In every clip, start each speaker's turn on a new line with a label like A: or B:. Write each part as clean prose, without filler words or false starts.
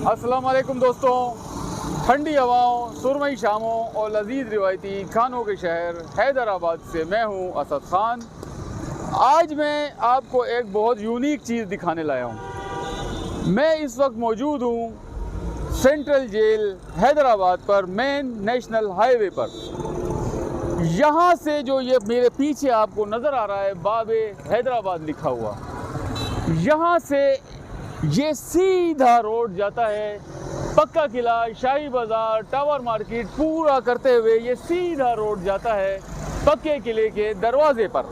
A: अस्सलाम वालेकुम दोस्तों, ठंडी हवाओं, सुरमई शामों और लजीज रिवायती खानों के शहर हैदराबाद से मैं हूं असद ख़ान। आज मैं आपको एक बहुत यूनिक चीज़ दिखाने लाया हूं। मैं इस वक्त मौजूद हूं सेंट्रल जेल हैदराबाद पर, मेन नेशनल हाईवे पर। यहाँ से जो ये मेरे पीछे आपको नज़र आ रहा है बाबे हैदराबाद लिखा हुआ, यहाँ से ये सीधा रोड जाता है पक्का किला, शाही बाज़ार, टावर मार्केट पूरा करते हुए ये सीधा रोड जाता है पक्के किले के दरवाजे पर।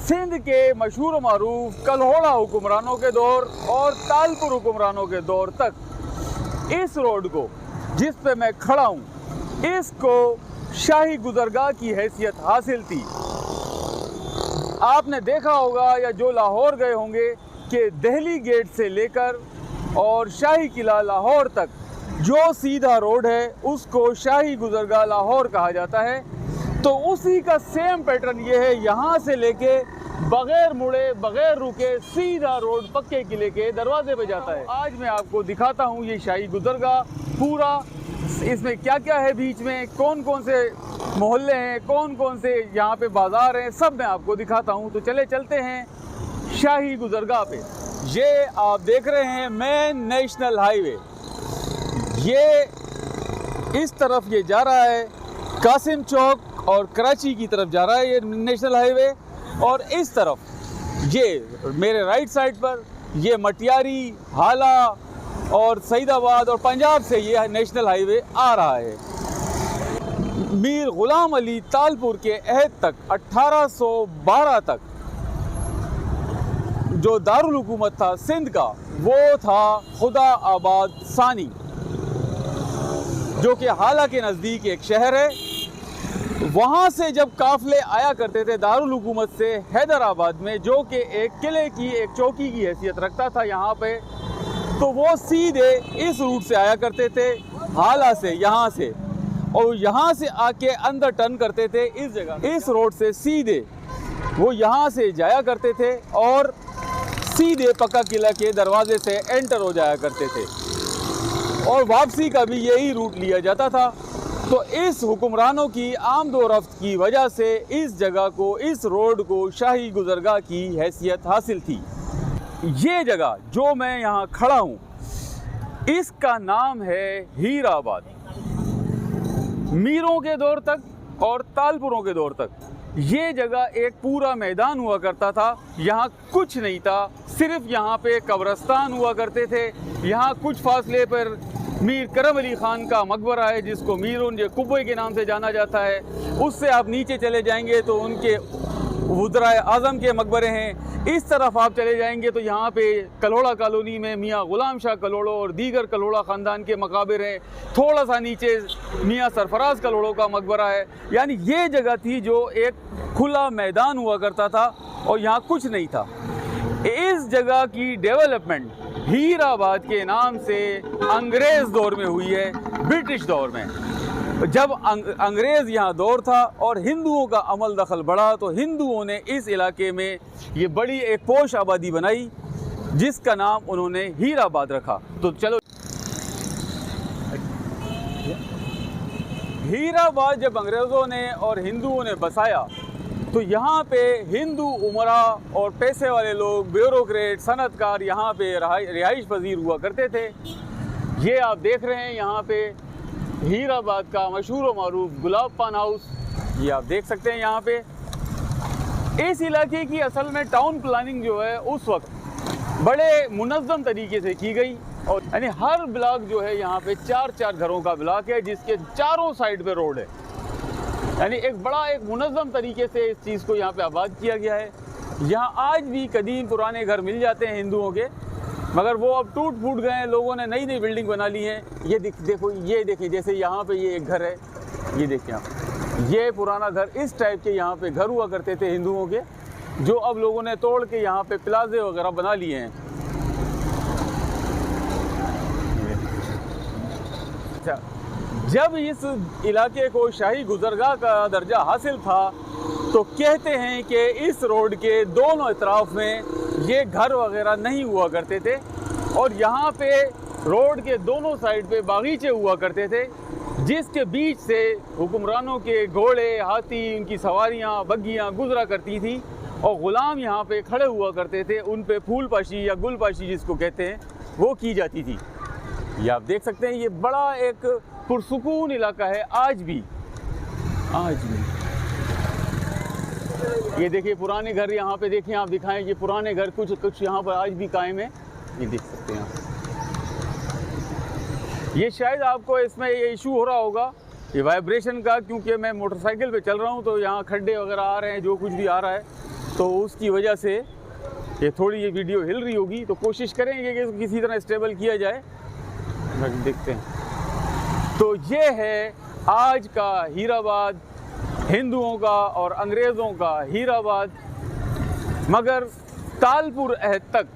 A: सिंध के मशहूर मारूफ कल्होड़ा हुक्मरानों के दौर और तालपुर हुक्मरानों के दौर तक इस रोड को, जिस पे मैं खड़ा हूँ, इसको शाही गुज़रगाह की हैसियत हासिल थी। आपने देखा होगा या जो लाहौर गए होंगे कि दिल्ली गेट से लेकर और शाही किला लाहौर तक जो सीधा रोड है उसको शाही गुज़रगाह लाहौर कहा जाता है। तो उसी का सेम पैटर्न ये है, यहाँ से लेके बग़ैर मुड़े बग़ैर रुके सीधा रोड पक्के किले के दरवाजे पे जाता है। आज मैं आपको दिखाता हूँ ये शाही गुज़रगाह पूरा, इसमें क्या क्या है, बीच में कौन कौन से मोहल्ले हैं, कौन कौन से यहाँ पे बाज़ार हैं, सब मैं आपको दिखाता हूँ। तो चलते हैं शाही गुज़रगाह पे। ये आप देख रहे हैं मेन नेशनल हाईवे, ये इस तरफ ये जा रहा है कासिम चौक और कराची की तरफ जा रहा है ये नेशनल हाईवे। और इस तरफ ये मेरे राइट साइड पर ये मटियारी, हाला और सईदाबाद और पंजाब से ये नेशनल हाईवे आ रहा है। मीर गुलाम अली तालपुर के अहद तक 1812 तक जो दारुल हुकूमत था सिंध का, वो था खुदा आबाद सानी, जो कि हाला के नज़दीक एक शहर है। वहाँ से जब काफ़िले आया करते थे दारुल हुकूमत से हैदराबाद में, जो कि एक किले की एक चौकी की हैसियत रखता था यहाँ पे, तो वो सीधे इस रूट से आया करते थे, हाला से, यहाँ से, और यहाँ से आके अंदर टर्न करते थे इस जगह, इस रोड से सीधे वो यहाँ से जाया करते थे और सीधे पक्का किला के दरवाजे से एंटर हो जाया करते थे। और वापसी का भी यही रूट लिया जाता था। तो इस हुक्मरानों की आमद व रफ्त की वजह से इस जगह को, इस रोड को शाही गुज़रगाह की हैसियत हासिल थी। ये जगह जो मैं यहाँ खड़ा हूँ, इसका नाम है हीराबाद। मीरों के दौर तक और तालपुरों के दौर तक ये जगह एक पूरा मैदान हुआ करता था। यहाँ कुछ नहीं था, सिर्फ यहाँ पे कब्रस्तान हुआ करते थे। यहाँ कुछ फासले पर मीर करम अली ख़ान का मकबरा है, जिसको मीरुन कुब्बे के नाम से जाना जाता है। उससे आप नीचे चले जाएंगे तो उनके वज़राए आज़म के मकबरे हैं। इस तरफ आप चले जाएंगे तो यहाँ पे कल्होड़ा कॉलोनी में मियाँ ग़ुलाम शाह कल्होड़ो और दीगर कल्होड़ा ख़ानदान के मकाबिर हैं। थोड़ा सा नीचे मियाँ सरफराज कल्होड़ो का मकबरा है। यानी ये जगह थी जो एक खुला मैदान हुआ करता था और यहाँ कुछ नहीं था। इस जगह की डेवलपमेंट हीराबाद के नाम से अंग्रेज़ दौर में हुई है, ब्रिटिश दौर में। जब अंग्रेज़ यहाँ दौर था और हिंदुओं का अमल दखल बढ़ा, तो हिंदुओं ने इस इलाके में ये बड़ी एक पोश आबादी बनाई, जिसका नाम उन्होंने हीराबाद रखा। तो चलो, हीराबाद जब अंग्रेज़ों ने और हिंदुओं ने बसाया, तो यहाँ पे हिंदू उमरा और पैसे वाले लोग, ब्यूरोक्रेट, सनतकार यहाँ पे रिहाइश पजीर हुआ करते थे। ये आप देख रहे हैं यहाँ पे हीराबाद का मशहूर व मारूफ गुलाब पान हाउस, ये आप देख सकते हैं यहाँ पे। इस इलाके की असल में टाउन प्लानिंग जो है उस वक्त बड़े मुनज़्ज़म तरीके से की गई, और यानी हर ब्लॉक जो है यहाँ पे 4-4 घरों का ब्लॉक है, जिसके चारों साइड पे रोड है। यानी एक बड़ा एक मुनज़्ज़म तरीके से इस चीज़ को यहाँ पे आबाद किया गया है। यहाँ आज भी कदीम पुराने घर मिल जाते हैं हिंदुओं के, मगर वो अब टूट फूट गए हैं, लोगों ने नई नई बिल्डिंग बना ली हैं। ये देखो, ये देखें, जैसे यहाँ पे ये एक घर है, ये देखिए आप, ये पुराना घर, इस टाइप के यहाँ पे घर हुआ करते थे हिंदुओं के, जो अब लोगों ने तोड़ के यहाँ पे प्लाजे वगैरह बना लिए हैं। अच्छा, जब इस इलाके को शाही गुज़रगाह का दर्जा हासिल था, तो कहते हैं कि इस रोड के दोनों अतराफ़ में ये घर वगैरह नहीं हुआ करते थे, और यहाँ पे रोड के दोनों साइड पे बागीचे हुआ करते थे, जिसके बीच से हुक्मरानों के घोड़े, हाथी, उनकी सवारियां, बग्गियां गुजरा करती थी और ग़ुलाम यहाँ पे खड़े हुआ करते थे। उन पे फूलपाशी या गुलपाशी जिसको कहते हैं वो की जाती थी। ये आप देख सकते हैं, ये बड़ा एक पुरसुकून इलाका है आज भी। ये देखिए पुराने घर यहाँ पे देखिए, आप दिखाएं, ये पुराने घर कुछ यहाँ पर आज भी कायम है। ये देख सकते हैं आप। ये शायद आपको इसमें ये इशू हो रहा होगा ये वाइब्रेशन का, क्योंकि मैं मोटरसाइकिल पे चल रहा हूँ तो यहाँ खड्डे वगैरह आ रहे हैं, जो कुछ भी आ रहा है, तो उसकी वजह से ये थोड़ी ये वीडियो हिल रही होगी। तो कोशिश करेंगे कि किसी तरह स्टेबल किया जाए। देखते हैं। तो ये है आज का हीराबाद, हिंदुओं का और अंग्रेज़ों का हीराबाद। मगर तालपुर अहद तक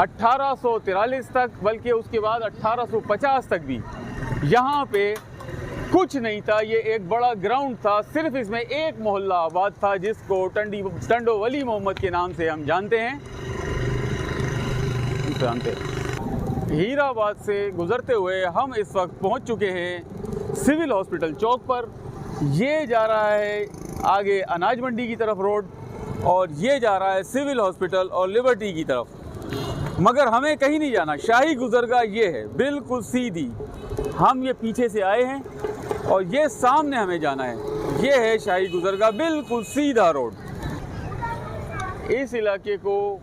A: 1843 तक, बल्कि उसके बाद 1850 तक भी यहाँ पे कुछ नहीं था। ये एक बड़ा ग्राउंड था, सिर्फ इसमें एक मोहल्ला आबाद था जिसको टंडो वली मोहम्मद के नाम से हम जानते हैं। हीराबाद से गुज़रते हुए हम इस वक्त पहुँच चुके हैं सिविल हॉस्पिटल चौक पर। ये जा रहा है आगे अनाज मंडी की तरफ रोड, और ये जा रहा है सिविल हॉस्पिटल और लिबर्टी की तरफ। मगर हमें कहीं नहीं जाना, शाही गुजरगाह ये है बिल्कुल सीधी। हम ये पीछे से आए हैं और ये सामने हमें जाना है। ये है शाही गुजरगाह, बिल्कुल सीधा रोड। इस इलाके को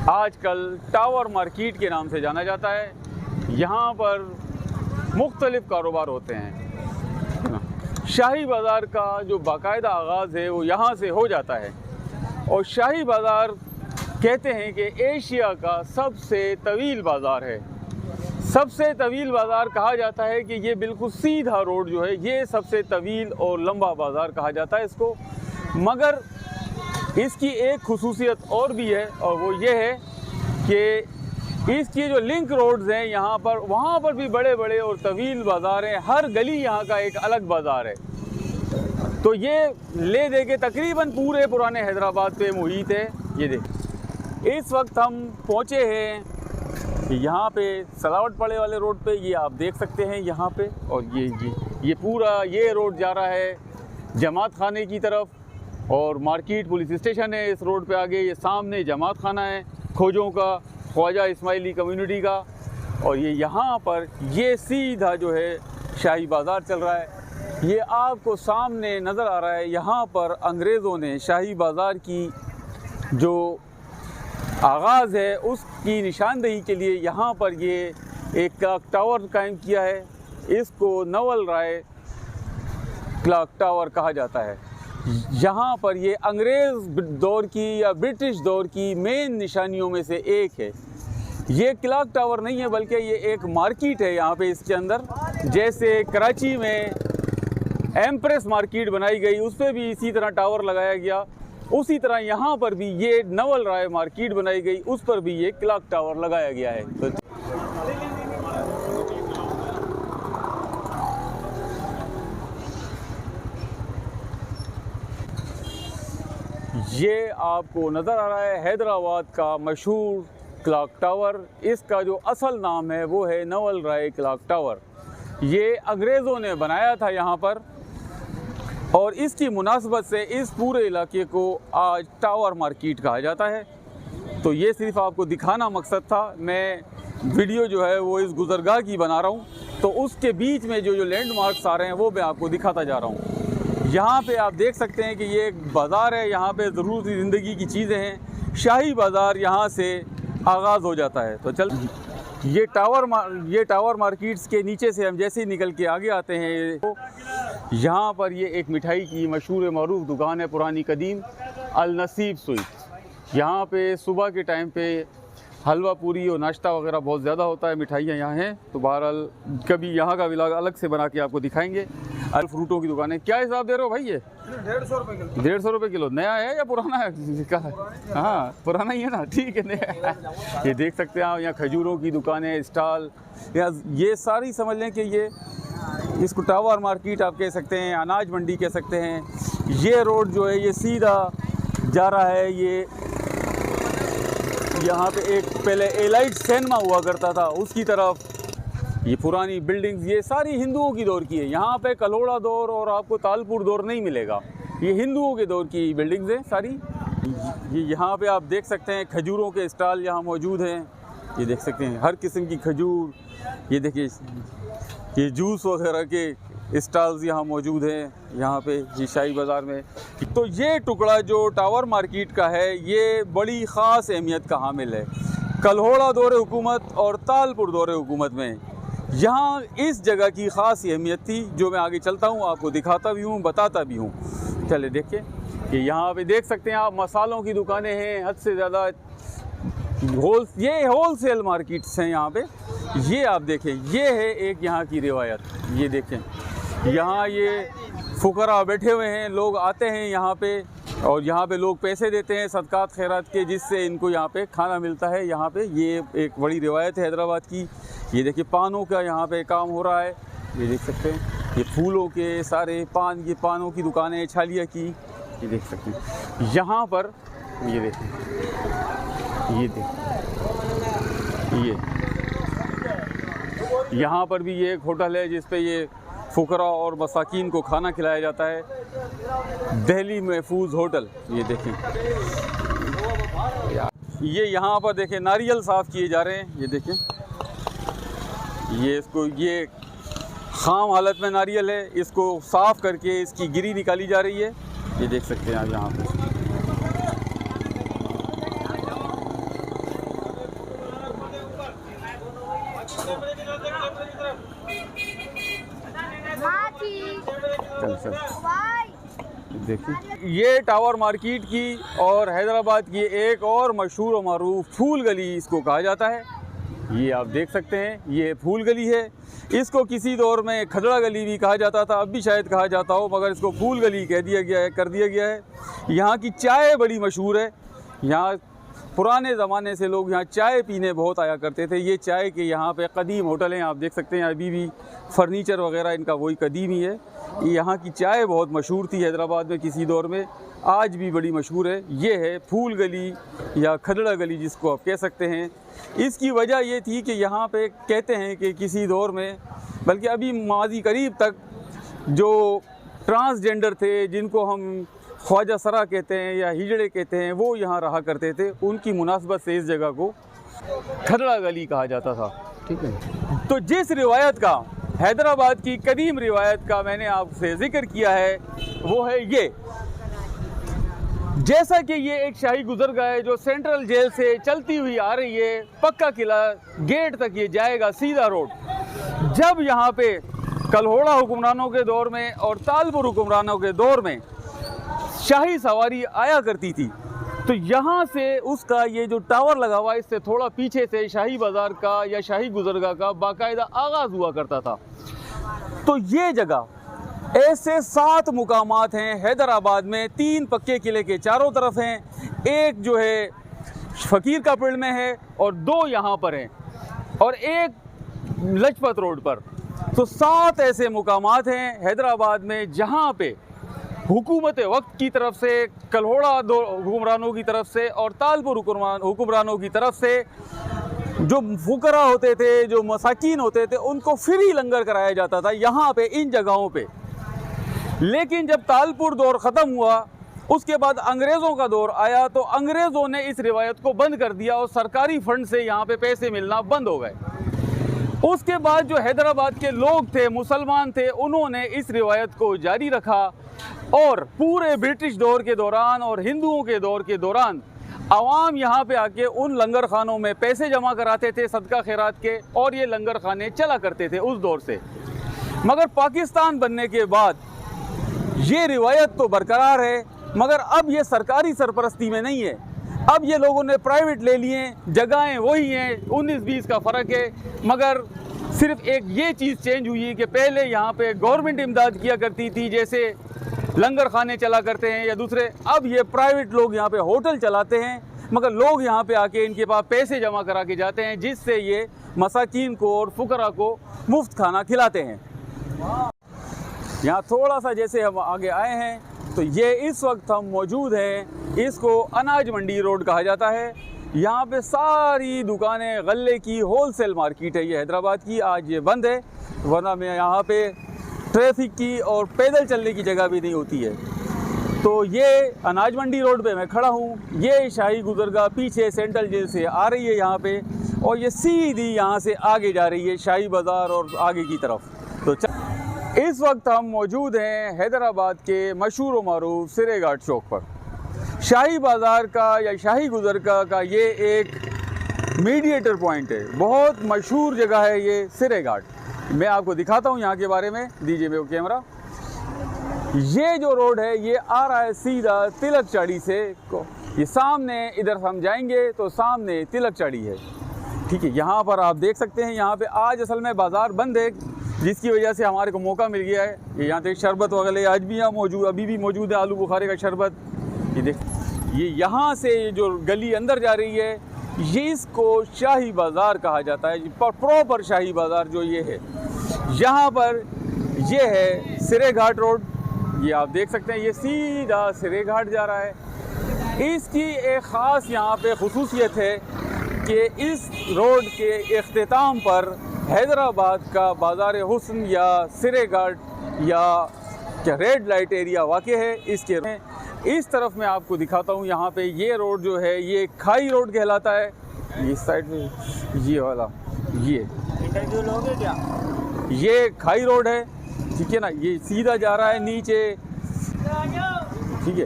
A: आजकल टावर मार्केट के नाम से जाना जाता है। यहाँ पर मुख्तलिफ कारोबार होते हैं। शाही बाज़ार का जो बाकायदा आगाज़ है वो यहाँ से हो जाता है, और शाही बाज़ार कहते हैं कि एशिया का सबसे तवील बाज़ार है। सबसे तवील बाज़ार कहा जाता है कि ये बिल्कुल सीधा रोड जो है, ये सबसे तवील और लंबा बाज़ार कहा जाता है इसको। मगर इसकी एक खुसूसियत और भी है, और वो ये है कि इसकी जो लिंक रोड्स हैं यहाँ पर, वहाँ पर भी बड़े बड़े और तवील बाज़ार हैं। हर गली यहाँ का एक अलग बाज़ार है। तो ये ले दे के तकरीबन पूरे पुराने हैदराबाद पे मुहित है। ये देख, इस वक्त हम पहुँचे हैं यहाँ पे सलावट पड़े वाले रोड पे। ये आप देख सकते हैं यहाँ पे, और ये पूरा ये रोड जा रहा है जमात खाने की तरफ, और मार्केट पुलिस स्टेशन है इस रोड पे आगे। ये सामने जमात खाना है खोजों का, ख्वाजा इस्माइली कम्युनिटी का, और ये यहाँ पर ये सीधा जो है शाही बाज़ार चल रहा है। ये आपको सामने नज़र आ रहा है। यहाँ पर अंग्रेज़ों ने शाही बाज़ार की जो आगाज़ है उसकी निशानदेही के लिए यहाँ पर ये एक क्लॉक टावर कायम किया है। इसको नवल राय क्लॉक टावर कहा जाता है। यहाँ पर ये अंग्रेज़ दौर की या ब्रिटिश दौर की मेन निशानियों में से एक है। ये क्लॉक टावर नहीं है, बल्कि ये एक मार्केट है यहाँ पे इसके अंदर। जैसे कराची में एम्प्रेस मार्केट बनाई गई, उस पर भी इसी तरह टावर लगाया गया, उसी तरह यहाँ पर भी ये नवल राय मार्केट बनाई गई, उस पर भी ये क्लॉक टावर लगाया गया है। तो ये आपको नज़र आ रहा है हैदराबाद का मशहूर क्लॉक टावर। इसका जो असल नाम है वो है नवल राय क्लॉक टावर। ये अंग्रेज़ों ने बनाया था यहाँ पर, और इसकी मुनासबत से इस पूरे इलाके को आज टावर मार्केट कहा जाता है। तो ये सिर्फ आपको दिखाना मकसद था। मैं वीडियो जो है वो इस गुज़रगाह की बना रहा हूँ, तो उसके बीच में जो लैंडमार्क्स आ रहे हैं वो मैं आपको दिखाता जा रहा हूँ। यहाँ पे आप देख सकते हैं कि ये एक बाज़ार है, यहाँ पे ज़रूरती ज़िंदगी की चीज़ें हैं। शाही बाज़ार यहाँ से आगाज़ हो जाता है। तो चल, ये टावर मार्केट्स के नीचे से हम जैसे ही निकल के आगे आते हैं, तो यहाँ पर ये एक मिठाई की मशहूर मारूफ दुकान है, पुरानी कदीम, अल नसीब स्वीट्स। यहाँ पे सुबह के टाइम पे हलवा पूरी और नाश्ता वगैरह बहुत ज़्यादा होता है, मिठाइयाँ यहाँ हैं। तो बहरहाल कभी यहाँ का व्लॉग अलग से बना के आपको दिखाएंगे। फ्रूटों की दुकान है। क्या हिसाब दे रहे हो भाई? ये
B: 150 रुपये किलो।
A: 150 रुपये किलो। नया है या पुराना है? हाँ, पुराना ही है ना, ठीक है नया। ये देख सकते हैं आप, यहाँ खजूरों की दुकानें, स्टॉल, ये सारी समझ लें कि ये इसको टावर मार्केट आप कह सकते हैं, अनाज मंडी कह सकते हैं। ये रोड जो है ये सीधा जा रहा है, यहाँ पे एक पहले एलाइट सिनेमा हुआ करता था, उसकी तरफ ये पुरानी बिल्डिंग्स, ये सारी हिंदुओं की दौर की है। यहाँ पे कल्होड़ा दौर और आपको तालपुर दौर नहीं मिलेगा, ये हिंदुओं के दौर की बिल्डिंग्स हैं सारी। ये यहाँ पे आप देख सकते हैं खजूरों के स्टॉल यहाँ मौजूद हैं, ये देख सकते हैं हर किस्म की खजूर। ये देखिए ये जूस वगैरह के स्टॉल्स यहाँ मौजूद हैं यहाँ पे ये शाही बाज़ार में। तो ये टुकड़ा जो टावर मार्केट का है ये बड़ी ख़ास अहमियत का हामिल है। कल्होड़ा दौर हुकूमत और तालपुर दौर हुकूमत में यहाँ इस जगह की ख़ास अहमियत थी, जो मैं आगे चलता हूँ आपको दिखाता भी हूँ, बताता भी हूँ। चले देखिए कि यहाँ पे देख सकते हैं आप मसालों की दुकानें हैं, हद से ज़्यादा ये होलसेल मार्केट्स हैं यहाँ पे। ये आप देखें, ये है एक यहाँ की रिवायत। ये देखें यहाँ ये फुकरा बैठे हुए हैं, लोग आते हैं यहाँ पे और यहाँ पे लोग पैसे देते हैं सदकात खैरात के, जिससे इनको यहाँ पे खाना मिलता है। यहाँ पे ये एक बड़ी रिवायत है हैदराबाद की। ये देखिए पानों का यहाँ पे काम हो रहा है, ये देख सकते हैं। ये फूलों के सारे पानों की दुकानें, छालिया की, ये देख सकते हैं। यहाँ पर ये देखें, ये यहाँ पर भी ये एक होटल है जिस पे ये फुकरा और मसाकीन को खाना खिलाया जाता है, दिल्ली महफूज होटल। ये देखें, ये यहाँ पर देखें नारियल साफ़ किए जा रहे हैं। ये देखें ये खाम हालत में नारियल है, इसको साफ़ करके इसकी गिरी निकाली जा रही है। ये देख सकते हैं आप यहाँ पर। देखिए ये टावर मार्केट की और हैदराबाद की एक और मशहूर और मारूफ फूल गली इसको कहा जाता है। ये आप देख सकते हैं, ये फूल गली है। इसको किसी दौर में खदड़ा गली भी कहा जाता था, अब भी शायद कहा जाता हो, मगर इसको फूल गली कर दिया गया है। यहाँ की चाय बड़ी मशहूर है। यहाँ पुराने ज़माने से लोग यहाँ चाय पीने बहुत आया करते थे। ये चाय के यहाँ पे कदीम होटल हैं, आप देख सकते हैं अभी भी फर्नीचर वगैरह इनका वही कदीम ही है। यहाँ की चाय बहुत मशहूर थी हैदराबाद में किसी दौर में, आज भी बड़ी मशहूर है। ये है फूल गली या खदड़ा गली जिसको आप कह सकते हैं। इसकी वजह ये थी कि यहाँ पे कहते हैं कि किसी दौर में, बल्कि अभी माजी करीब तक, जो ट्रांसजेंडर थे जिनको हम ख्वाजा सरा कहते हैं या हिजड़े कहते हैं, वो यहाँ रहा करते थे। उनकी मुनासबत से इस जगह को खदड़ा गली कहा जाता था। ठीक है, तो जिस रिवायत का, हैदराबाद की कदीम रिवायत का मैंने आपसे जिक्र किया है वो है ये। जैसा कि ये एक शाही गुजरगाह है जो सेंट्रल जेल से चलती हुई आ रही है, पक्का किला गेट तक ये जाएगा सीधा रोड। जब यहाँ पे कल्होड़ा हुक्मरानों के दौर में और तालपुर हुक्मरानों के दौर में शाही सवारी आया करती थी, तो यहाँ से उसका ये जो टावर लगा हुआ है इससे थोड़ा पीछे से शाही बाज़ार का या शाही गुजरगाह का बाकायदा आगाज़ हुआ करता था। तो ये जगह ऐसे 7 मुकामात हैं हैदराबाद में। 3 पक्के किले के चारों तरफ हैं, एक जो है फ़कीर का पिंड में है और 2 यहाँ पर हैं और एक लजपत रोड पर। तो 7 ऐसे मुकामात हैं हैदराबाद में जहाँ पे हुकूमत वक्त की तरफ से, कल्होड़ा हुक्मरानों की तरफ से और तालपुर हुक्मरानों की तरफ से जो फुकरा होते थे, जो मसाकीन होते थे, उनको फ्री लंगर कराया जाता था यहाँ पे, इन जगहों पे। लेकिन जब तालपुर दौर ख़त्म हुआ, उसके बाद अंग्रेज़ों का दौर आया, तो अंग्रेज़ों ने इस रिवायत को बंद कर दिया और सरकारी फ़ंड से यहाँ पे पैसे मिलना बंद हो गए। उसके बाद जो हैदराबाद के लोग थे, मुसलमान थे, उन्होंने इस रिवायत को जारी रखा और पूरे ब्रिटिश दौर के दौरान और हिंदुओं के दौर के दौरान आवाम यहाँ पे आके उन लंगर खानों में पैसे जमा कराते थे सदका खैरात के, और ये लंगर खाने चला करते थे उस दौर से। मगर पाकिस्तान बनने के बाद ये रिवायत तो बरकरार है, मगर अब ये सरकारी सरपरस्ती में नहीं है। अब ये लोगों ने प्राइवेट ले लिए, जगहें वही हैं, 19-20 का फ़र्क है। मगर सिर्फ एक ये चीज़ चेंज हुई है कि पहले यहाँ पे गवर्नमेंट इमदाद किया करती थी, जैसे लंगर खाने चला करते हैं या दूसरे। अब ये प्राइवेट लोग यहाँ पे होटल चलाते हैं, मगर लोग यहाँ पे आके इनके पास पैसे जमा करा के जाते हैं, जिससे ये मसाकीन को और फुकरा को मुफ्त खाना खिलाते हैं। यहाँ थोड़ा सा जैसे हम आगे आए हैं तो ये इस वक्त हम मौजूद हैं, इसको अनाज मंडी रोड कहा जाता है। यहाँ पे सारी दुकानें गल्ले की होलसेल मार्केट है ये हैदराबाद की। आज ये बंद है, वरना मैं यहाँ पे ट्रैफिक की और पैदल चलने की जगह भी नहीं होती है। तो ये अनाज मंडी रोड पे मैं खड़ा हूँ। ये शाही गुजरगाह पीछे सेंट्रल जेल से आ रही है यहाँ पे, और ये सीधी यहाँ से आगे जा रही है शाही बाज़ार और आगे की तरफ। तो इस वक्त हम मौजूद हैं हैदराबाद के मशहूर व मारूफ सिरे घाट चौक पर। शाही बाज़ार का या शाही गुजरगाह का ये एक मीडिएटर पॉइंट है, बहुत मशहूर जगह है ये सिरे घाट। मैं आपको दिखाता हूँ यहाँ के बारे में, दीजिए मेरे को कैमरा। ये जो रोड है ये आ रहा है सीधा तिलक चाड़ी से, ये सामने इधर हम जाएंगे तो सामने तिलक चाड़ी है, ठीक है। यहाँ पर आप देख सकते हैं, यहाँ पे आज असल में बाज़ार बंद है, जिसकी वजह से हमारे को मौका मिल गया है। यहाँ पे शरबत वगैरह आज भी यहाँ मौजूद, अभी भी मौजूद है, आलू बुखारे का शरबत। ये देख, ये यहाँ से जो गली अंदर जा रही है ये इसको शाही बाज़ार कहा जाता है। प्रॉपर शाही बाज़ार जो ये है, यहाँ पर ये है सिरे घाट रोड। ये आप देख सकते हैं, ये सीधा सिरे घाट जा रहा है। इसकी एक ख़ास यहाँ पे खुसूसियत है कि इस रोड के इख्तिताम पर हैदराबाद का बाज़ार हुस्न या सिरे घाट या क्या रेड लाइट एरिया वाक़ है। इसके इस तरफ मैं आपको दिखाता हूँ, यहाँ पे ये रोड जो है ये खाई रोड कहलाता है। इस साइड में ये वाला ये
B: इंटरव्यू लोगे क्या?
A: ये खाई रोड है, ठीक है ना। ये सीधा जा रहा है नीचे, ठीक है।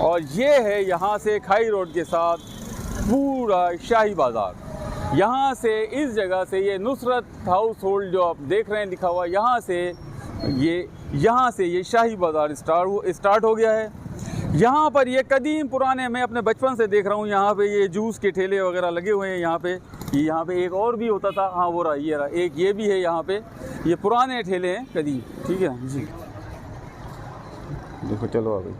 A: और ये है यहाँ से खाई रोड के साथ पूरा शाही बाज़ार। यहाँ से इस जगह से ये नुसरत हाउस होल्ड जो आप देख रहे हैं लिखा हुआ, यहाँ से ये शाही बाज़ार स्टार्ट हो गया है। यहाँ पर ये कदीम पुराने, मैं अपने बचपन से देख रहा हूँ, यहाँ पे ये जूस के ठेले वगैरह लगे हुए हैं। यहाँ पे एक और भी होता था, हाँ वो रहा, ये रहा एक, ये भी है यहाँ पे। ये पुराने ठेले हैं कदीम, ठीक है जी। देखो चलो अभी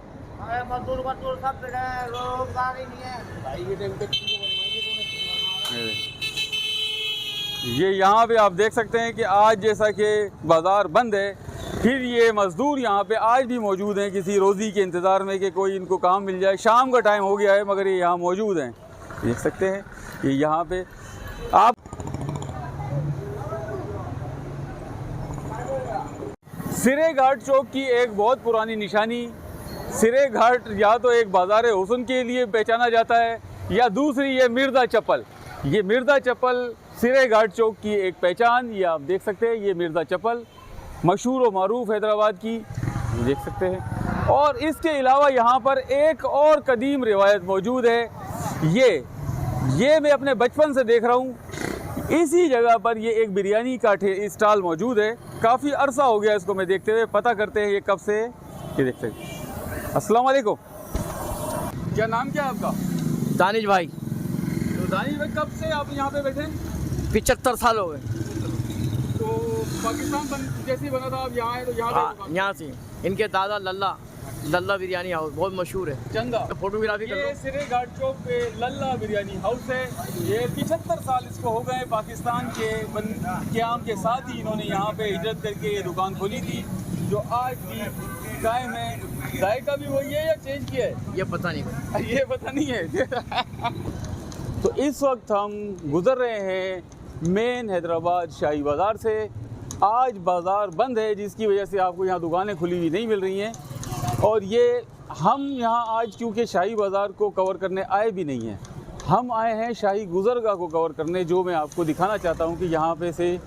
B: मजदूर सब रोजगार ही नहीं है
A: ये यहाँ पे आप देख सकते हैं कि आज जैसा कि बाज़ार बंद है, फिर ये मज़दूर यहाँ पे आज भी मौजूद हैं किसी रोज़ी के इंतज़ार में कि कोई इनको काम मिल जाए। शाम का टाइम हो गया है मगर ये यहाँ मौजूद हैं, देख सकते हैं। ये यहाँ पे आप सिरे घाट चौक की एक बहुत पुरानी निशानी, सिरे घाट या तो एक बाज़ार हुस्न के लिए पहचाना जाता है, या दूसरी ये मिर्ज़ा चप्पल। ये मिर्ज़ा चप्पल सिरे घाट चौक की एक पहचान, ये आप देख सकते हैं। ये मिर्ज़ा चप्पल मशहूर व मारूफ हैदराबाद की, देख सकते हैं। और इसके अलावा यहाँ पर एक और कदीम रिवायत मौजूद है। ये मैं अपने बचपन से देख रहा हूँ। इसी जगह पर ये एक बिरयानी का स्टॉल मौजूद है, काफ़ी अरसा हो गया इसको मैं देखते हुए। पता करते हैं ये कब से है, ये देख सकते हैं। अस्सलाम वालेकुम, क्या नाम क्या है आपका?
B: दानिश भाई।
A: तो दानिश भाई कब से आप यहाँ पे बैठे?
B: 75 साल हो गए।
A: तो पाकिस्तान जैसे बना था आप यहाँ आए तो
B: यहाँ से इनके दादा लल्ला बिरयानी हाउस बहुत मशहूर है।
A: चंदा
B: फोटोग्राफी
A: ये सिरे घाट चौक पे लल्ला बिरयानी हाउस है। ये 75 साल इसको हो गए। पाकिस्तान के क़याम के साथ ही इन्होंने यहाँ पे हिजरत करके ये दुकान खोली थी, जो आज भी कायम है। जायका भी वही है या चेंज किया है?
B: ये पता नहीं,
A: ये पता नहीं है। तो इस वक्त हम गुज़र रहे हैं मेन हैदराबाद शाही बाज़ार से। आज बाज़ार बंद है, जिसकी वजह से आपको यहाँ दुकानें खुली हुई नहीं मिल रही हैं। और ये हम यहाँ आज क्योंकि शाही बाज़ार को कवर करने आए भी नहीं हैं, हम आए हैं शाही गुजरगाह को कवर करने, जो मैं आपको दिखाना चाहता हूँ कि यहाँ पे से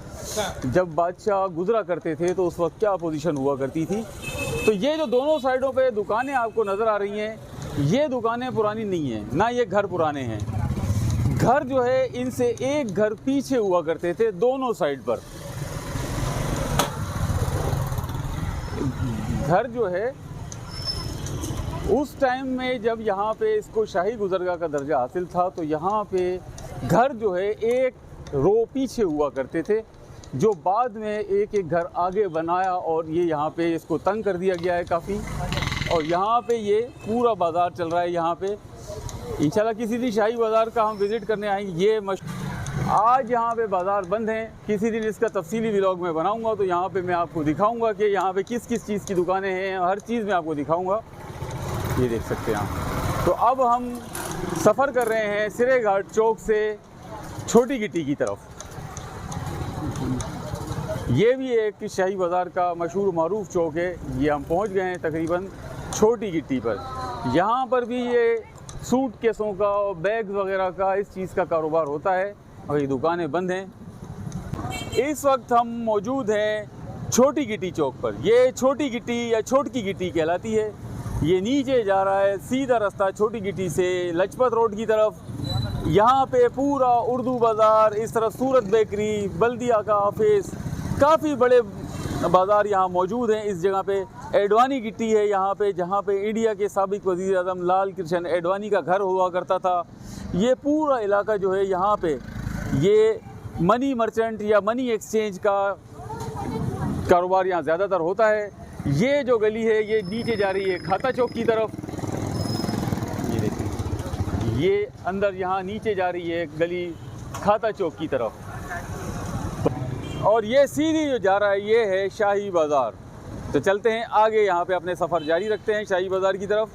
A: जब बादशाह गुजरा करते थे तो उस वक्त क्या पोजीशन हुआ करती थी। तो ये जो दोनों साइडों पे दुकानें आपको नज़र आ रही हैं, ये दुकानें पुरानी नहीं हैं, ना ये घर पुराने हैं। घर जो है इनसे एक घर पीछे हुआ करते थे दोनों साइड पर। घर जो है उस टाइम में जब यहाँ पे इसको शाही गुजरगाह का दर्जा हासिल था, तो यहाँ पे घर जो है एक रो पीछे हुआ करते थे, जो बाद में एक एक घर आगे बनाया और ये यहाँ पे इसको तंग कर दिया गया है काफ़ी। और यहाँ पे ये पूरा बाज़ार चल रहा है। यहाँ पे इंशाल्लाह किसी दिन शाही बाज़ार का हम विज़िट करने आएंगे। ये आज यहाँ पे बाज़ार बंद हैं, किसी दिन इसका तफसीली व्लॉग मैं बनाऊँगा तो यहाँ पे मैं आपको दिखाऊँगा कि यहाँ पे किस किस चीज़ की दुकानें हैं, हर चीज़ मैं आपको दिखाऊँगा। ये देख सकते हैं आप। तो अब हम सफ़र कर रहे हैं सिरे घाट चौक से छोटी गिट्टी की तरफ। ये भी एक शाही बाज़ार का मशहूर मारूफ चौक है। ये हम पहुंच गए हैं तकरीबन छोटी गिट्टी पर। यहाँ पर भी ये सूट केसों का और बैग वगैरह का इस चीज़ का कारोबार होता है और ये दुकानें बंद हैं। इस वक्त हम मौजूद हैं छोटी गिट्टी चौक पर। ये छोटी गिट्टी या छोटकी गिट्टी कहलाती है। ये नीचे जा रहा है सीधा रास्ता छोटी गिट्टी से लजपत रोड की तरफ। यहाँ पे पूरा उर्दू बाज़ार, इस तरफ सूरत बेकरी, बल्दिया का ऑफिस, काफ़ी बड़े बाज़ार यहाँ मौजूद हैं। इस जगह पे एडवानी गिट्टी है यहाँ पे, जहाँ पे इंडिया के साबिक वज़ीर आज़म लाल कृष्ण एडवानी का घर हुआ करता था। ये पूरा इलाका जो है यहाँ पे ये मनी मर्चेंट या मनी एक्सचेंज का कारोबार यहाँ ज़्यादातर होता है। ये जो गली है ये नीचे जा रही है खाता चौक की तरफ। ये देखिए, ये अंदर यहाँ नीचे जा रही है गली खाता चौक की तरफ। और ये सीधी जो जा रहा है ये है शाही बाज़ार। तो चलते हैं आगे, यहाँ पे अपने सफ़र जारी रखते हैं शाही बाज़ार की तरफ।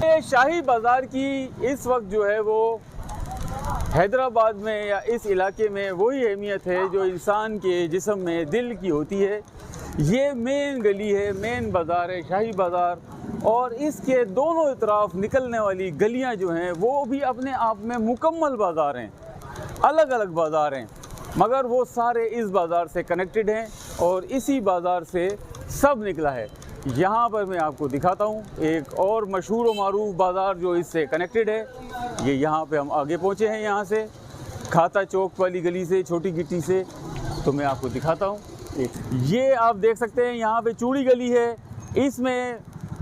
A: ये शाही बाज़ार की इस वक्त जो है वो हैदराबाद में या इस इलाके में वही अहमियत है जो इंसान के जिस्म में दिल की होती है। ये मेन गली है, मेन बाज़ार है शाही बाज़ार। और इसके दोनों तरफ निकलने वाली गलियां जो हैं वो भी अपने आप में मुकम्मल बाज़ार हैं, अलग अलग बाज़ार हैं, मगर वो सारे इस बाज़ार से कनेक्टेड हैं और इसी बाज़ार से सब निकला है। यहाँ पर मैं आपको दिखाता हूँ एक और मशहूर व मारूफ बाज़ार जो इससे कनेक्टेड है। ये यहाँ पे हम आगे पहुँचे हैं, यहाँ से खाता चौक वाली गली से, छोटी गिट्टी से। तो मैं आपको दिखाता हूँ। ये आप देख सकते हैं यहाँ पे चूड़ी गली है। इसमें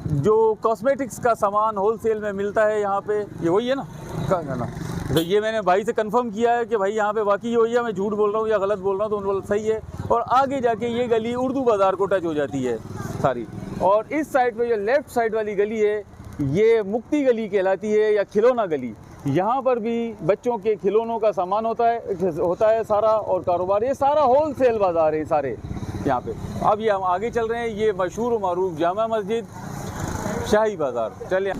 A: जो कॉस्मेटिक्स का सामान होलसेल में मिलता है यहाँ पे, ये वही है ना? कहाँ ना? तो ये मैंने भाई से कंफर्म किया है कि भाई यहाँ पे वाकई वही है, मैं झूठ बोल रहा हूँ या गलत बोल रहा हूँ, तो उन्होंने बोला सही है। और आगे जाके ये गली उर्दू बाज़ार को टच हो जाती है सारी। और इस साइड पे जो लेफ़्ट साइड वाली गली है ये मुक्ति गली कहलाती है या खिलौना गली। यहाँ पर भी बच्चों के खिलौनों का सामान होता है सारा, और कारोबार ये सारा होलसेल बाज़ार है सारे यहाँ पे। अब ये हम आगे चल रहे हैं, ये मशहूर व मारूफ जामा मस्जिद शाही बाज़ार। चलिए,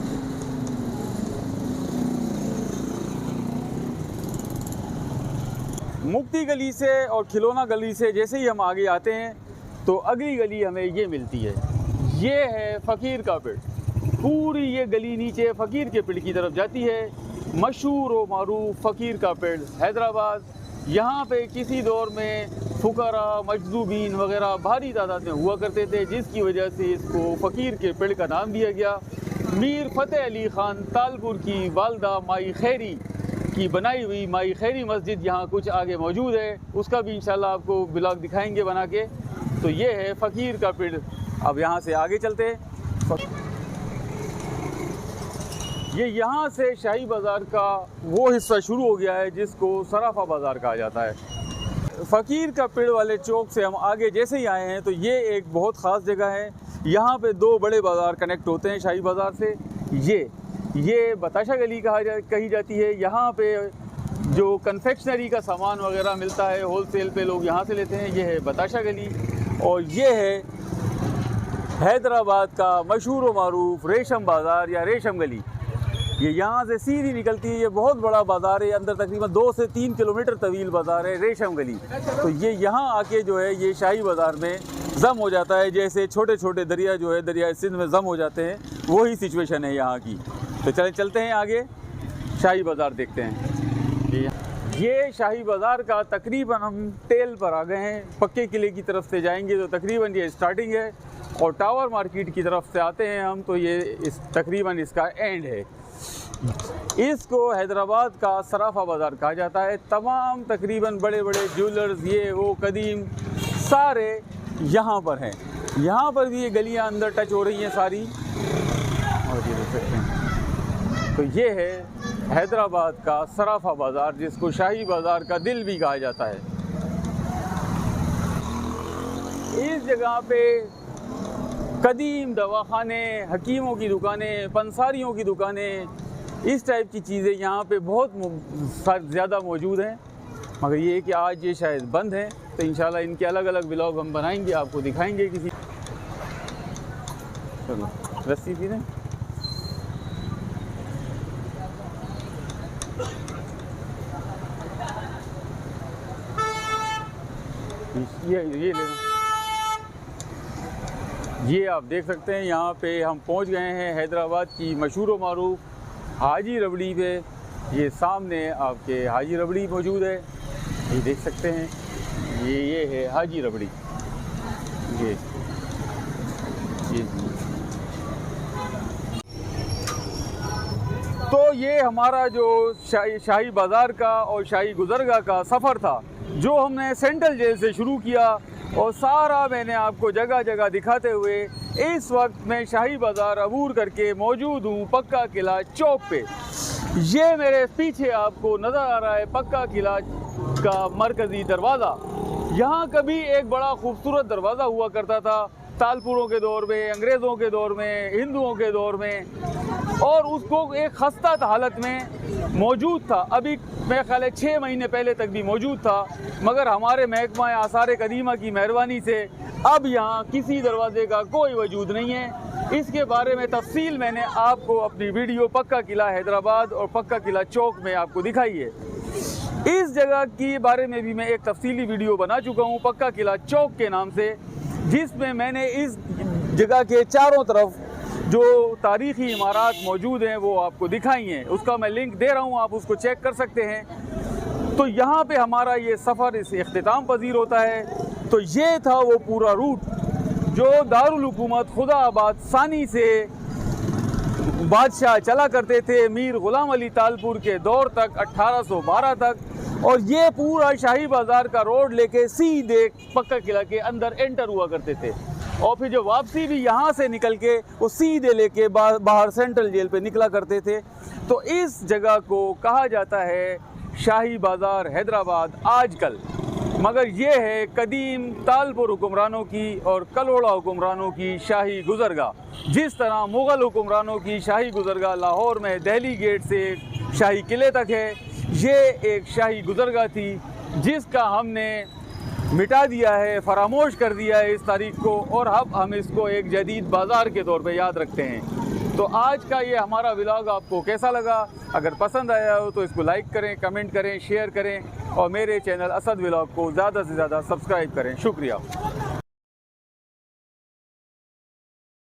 A: मुक्ति गली से और खिलौना गली से जैसे ही हम आगे आते हैं तो अगली गली हमें ये मिलती है। ये है फ़कीर का पेड़। पूरी ये गली नीचे फ़कीर के पेड़ की तरफ जाती है। मशहूर व मारूफ फ़कीर का पेड़ हैदराबाद। यहाँ पे किसी दौर में फुकरा, मजदूबीन वगैरह भारी तादाद में हुआ करते थे, जिसकी वजह से इसको फ़कीर के पेड़ का नाम दिया गया। मीर फ़तेह अली ख़ान तालपुर की वालदा माई खैरी की बनाई हुई माई खैरी मस्जिद यहाँ कुछ आगे मौजूद है, उसका भी इंशाल्लाह आपको ब्लॉग दिखाएंगे बना के। तो ये है फ़कीर का पेड़। अब यहाँ से आगे चलते हैं। ये यहाँ से शाही बाज़ार का वो हिस्सा शुरू हो गया है जिसको सराफा बाज़ार कहा जाता है। फ़कीर का पेड़ वाले चौक से हम आगे जैसे ही आए हैं तो ये एक बहुत ख़ास जगह है। यहाँ पे दो बड़े बाज़ार कनेक्ट होते हैं शाही बाज़ार से। ये बताशा गली कही जाती है। यहाँ पे जो कन्फेक्शनरी का सामान वगैरह मिलता है होलसेल पे लोग यहाँ से लेते हैं, ये है बताशा गली। और ये है हैदराबाद का मशहूर व मारूफ रेशम बाज़ार या रेशम गली। ये यहाँ से सीधी निकलती है। ये बहुत बड़ा बाज़ार है, अंदर तकरीबन 2 से 3 किलोमीटर तवील बाज़ार है रेशम गली। तो ये यहाँ आके जो है ये शाही बाज़ार में ज़म हो जाता है, जैसे छोटे छोटे दरिया जो है दरिया सिंध में ज़म हो जाते हैं, वही सिचुएशन है यहाँ की। तो चलते हैं आगे, शाही बाज़ार देखते हैं। ये शाही बाज़ार का तकरीबन हम टेल पर आ गए हैं। पक्के किले की तरफ से जाएंगे तो तकरीबन ये स्टार्टिंग है, और टावर मार्केट की तरफ से आते हैं हम तो ये तकरीबन इसका एंड है। इसको हैदराबाद का सराफा बाज़ार कहा जाता है। तमाम तकरीबन बड़े बड़े ज्वेलर्स ये वो कदीम सारे यहाँ पर हैं। यहाँ पर भी ये गलियाँ अंदर टच हो रही हैं सारी, और ये देख सकते हैं। तो ये है हैदराबाद का सराफा बाज़ार, जिसको शाही बाज़ार का दिल भी कहा जाता है। इस जगह पे कदीम दवाखाने, हकीमों की दुकानें, पंसारियों की दुकानें, इस टाइप की चीज़ें यहाँ पे बहुत ज़्यादा मौजूद हैं। मगर ये है कि आज ये शायद बंद हैं, तो इंशाल्लाह इनके अलग अलग व्लॉग हम बनाएंगे, आपको दिखाएंगे किसी। चलो रस्सी पी लें। ये ले लो। ये आप देख सकते हैं यहाँ पे हम पहुँच गए हैं हैदराबाद की मशहूर व मारूफ हाजी रबड़ी पे। ये सामने आपके हाजी रबड़ी मौजूद है, ये देख सकते हैं। ये है हाजी रबड़ी। ये तो ये हमारा जो शाही बाज़ार का और शाही गुज़रगाह का सफ़र था, जो हमने सेंट्रल जेल से शुरू किया और सारा मैंने आपको जगह जगह दिखाते हुए इस वक्त मैं शाही बाज़ार अबूर करके मौजूद हूँ पक्का किला चौक पे। ये मेरे पीछे आपको नज़र आ रहा है पक्का किला का मरकज़ी दरवाज़ा। यहाँ कभी एक बड़ा खूबसूरत दरवाज़ा हुआ करता था, तालपुरों के दौर में, अंग्रेज़ों के दौर में, हिंदुओं के दौर में, और उसको एक खस्ता हालत में मौजूद था। अभी मेरे ख्याल है 6 महीने पहले तक भी मौजूद था, मगर हमारे महकमा आसार कदीमा की मेहरबानी से अब यहाँ किसी दरवाजे का कोई वजूद नहीं है। इसके बारे में तफसील मैंने आपको अपनी वीडियो पक्का किला हैदराबाद और पक्का किला चौक में आपको दिखाई है। इस जगह के बारे में भी मैं एक तफसीली वीडियो बना चुका हूँ पक्का किला चौक के नाम से, जिसमें मैंने इस जगह के चारों तरफ जो तारीख़ी इमारत मौजूद हैं वो आपको दिखाई हैं। उसका मैं लिंक दे रहा हूँ, आप उसको चेक कर सकते हैं। तो यहाँ पे हमारा ये सफ़र इस इख्तिताम पजीर होता है। तो ये था वो पूरा रूट जो दारुल हुकूमत खुदाबाद सानी से बादशाह चला करते थे मीर ग़ुलाम अली तालपुर के दौर तक, 1812 तक। और ये पूरा शाही बाज़ार का रोड लेके सीधे पक्का किला के अंदर एंटर हुआ करते थे, और फिर जो वापसी भी यहाँ से निकल के वो सीधे लेके बाहर सेंट्रल जेल पे निकला करते थे। तो इस जगह को कहा जाता है शाही बाज़ार हैदराबाद आजकल, मगर ये है कदीम तालपुर हुक्मरानों की और कलोड़ा हुक्मरानों की शाही गुज़रगाह। जिस तरह मुग़ल हुक्मरानों की शाही गुज़रगाह लाहौर में दिल्ली गेट से शाही किले तक है, ये एक शाही गुज़रगाह थी जिसका हमने मिटा दिया है, फरामोश कर दिया है इस तारीख़ को, और अब हम इसको एक जदीद बाज़ार के तौर पे याद रखते हैं। तो आज का ये हमारा व्लॉग आपको कैसा लगा? अगर पसंद आया हो तो इसको लाइक करें, कमेंट करें, शेयर करें, और मेरे चैनल असद व्लॉग को ज़्यादा से ज़्यादा सब्सक्राइब करें। शुक्रिया।